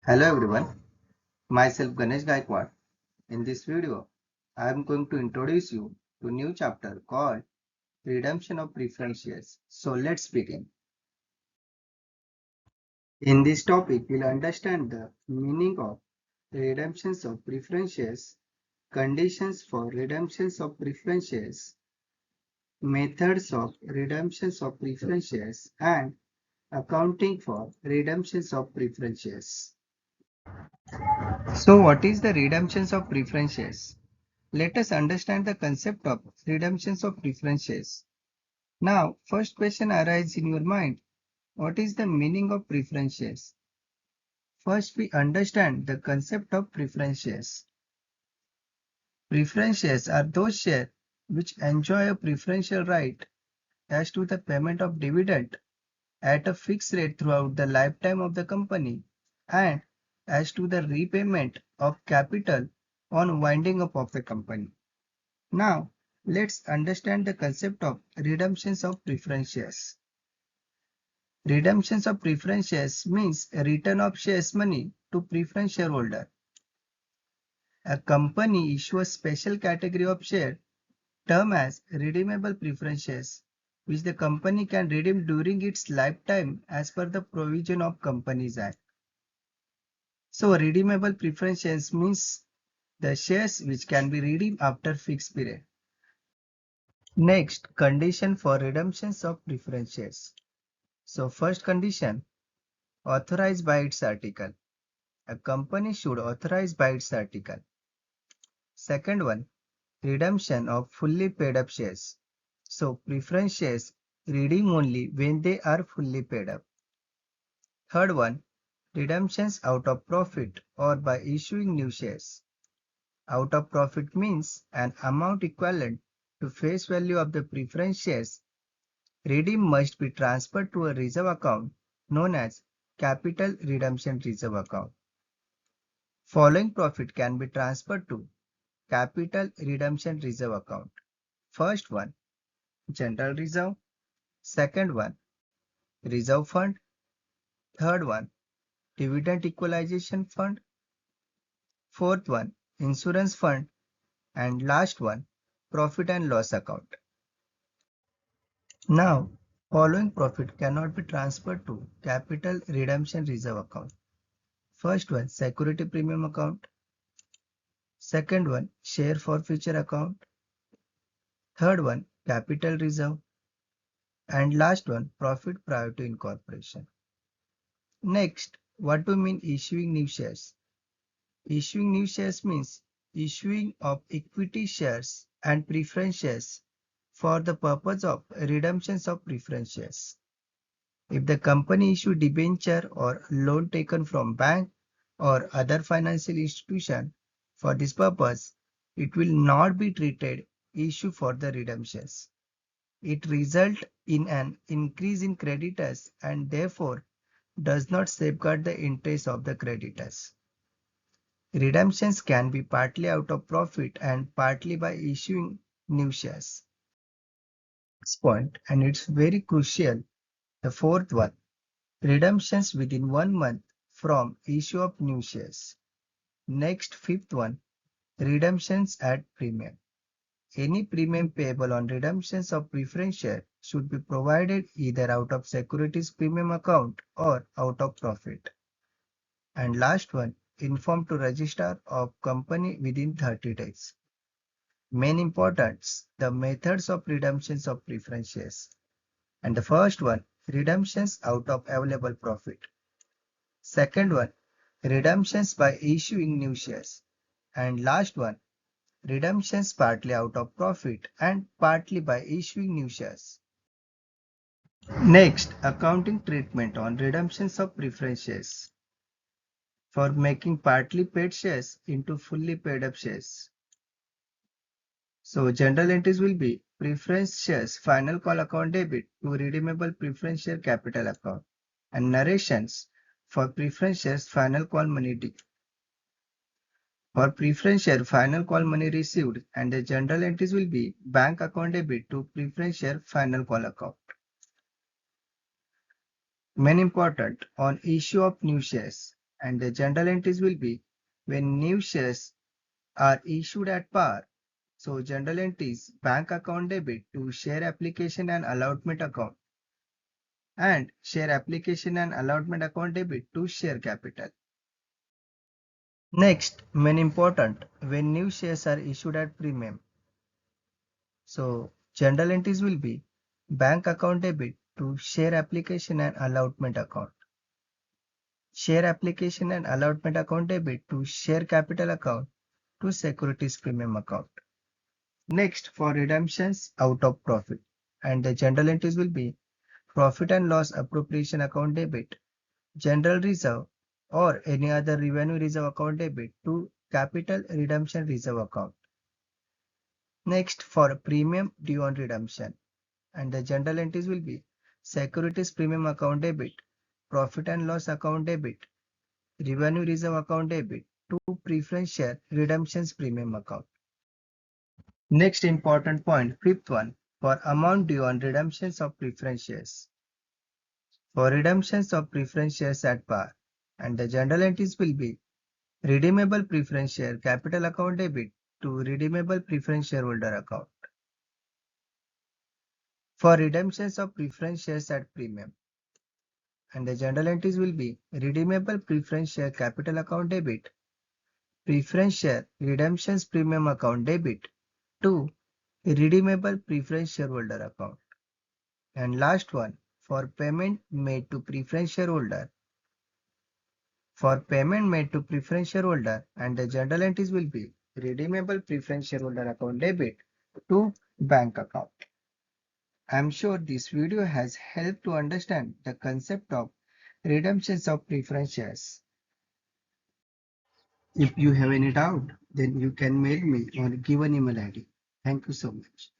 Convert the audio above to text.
Hello everyone, myself Ganesh Gaikwad. In this video, I am going to introduce you to a new chapter called Redemption of Preference Shares. So let's begin. In this topic, we'll understand the meaning of redemptions of preference shares, conditions for redemptions of preference shares, methods of redemptions of preference shares, and accounting for redemptions of preference shares. So what is the redemptions of preference shares? Let us understand the concept of redemptions of preference shares. Now, first question arises in your mind. What is the meaning of preference shares? First, we understand the concept of preference shares. Preference shares are those shares which enjoy a preferential right as to the payment of dividend at a fixed rate throughout the lifetime of the company and as to the repayment of capital on winding up of the company. Now, let's understand the concept of redemptions of preference shares. Redemptions of preference shares means a return of shares money to preference shareholder. A company issues a special category of share termed as redeemable preference shares, which the company can redeem during its lifetime as per the provision of Companies Act. So, redeemable preference shares means the shares which can be redeemed after fixed period. Next, condition for redemptions of preference shares. So first condition, authorized by its article. A company should authorize by its article. Second one, redemption of fully paid up shares. So preference shares redeem only when they are fully paid up. Third one, redemptions out of profit or by issuing new shares. Out of profit means an amount equivalent to face value of the preference shares. Redeem must be transferred to a reserve account known as Capital Redemption Reserve Account. Following profit can be transferred to Capital Redemption Reserve Account. First one, General Reserve. Second one, Reserve Fund. Third one, Dividend Equalization Fund. Fourth one, Insurance Fund. And last one, Profit and Loss Account. Now, following profit cannot be transferred to Capital Redemption Reserve Account. First one, Security Premium Account. Second one, Share Forfeiture Account. Third one, Capital Reserve. And last one, Profit prior to incorporation. Next, what do you mean issuing new shares? Issuing new shares means issuing of equity shares and preference shares for the purpose of redemptions of preference shares. If the company issue debenture or loan taken from bank or other financial institution for this purpose, it will not be treated issue for the redemptions. It results in an increase in creditors and therefore does not safeguard the interests of the creditors. Redemptions can be partly out of profit and partly by issuing new shares. Next point, and it's very crucial, the fourth one, redemptions within 1 month from issue of new shares. Next, fifth one, redemptions at premium. Any premium payable on redemptions of preference share should be provided either out of securities premium account or out of profit. And last one, inform to registrar of company within 30 days. Main importance, the methods of redemptions of preference shares. And the first one, redemptions out of available profit. Second one, redemptions by issuing new shares. And last one, redemptions partly out of profit and partly by issuing new shares. Next, accounting treatment on redemptions of preference shares for making partly paid shares into fully paid up shares. So general entries will be preference shares final call account debit to redeemable preference share capital account and narrations for preference shares final call money due. For preference share final call money received and the general entries will be bank account debit to preference share final call account. Main important on issue of new shares and the general entries will be when new shares are issued at par. So general entries bank account debit to share application and allotment account and share application and allotment account debit to share capital. Next, main important, when new shares are issued at premium. So general entries will be bank account debit to share application and allotment account. Share application and allotment account debit to share capital account to securities premium account. Next, for redemptions out of profit, and the general entries will be profit and loss appropriation account debit, general reserve or any other revenue reserve account debit to capital redemption reserve account. Next, for premium due on redemption, and the general entries will be securities premium account debit, profit and loss account debit, revenue reserve account debit to preference share redemptions premium account. Next important point, fifth one, for amount due on redemptions of preference shares. For redemptions of preference shares at par, and the general entries will be redeemable preference share capital account debit to redeemable preference shareholder account. For redemptions of preference shares at premium, and the general entries will be redeemable preference share capital account debit, preference share redemptions premium account debit to redeemable preference shareholder account. And last one, for payment made to preference shareholder. For payment made to preference shareholder, and the general entries will be redeemable preference shareholder account debit to bank account. I am sure this video has helped to understand the concept of redemptions of preference shares. If you have any doubt, then you can mail me or give an email ID. Thank you so much.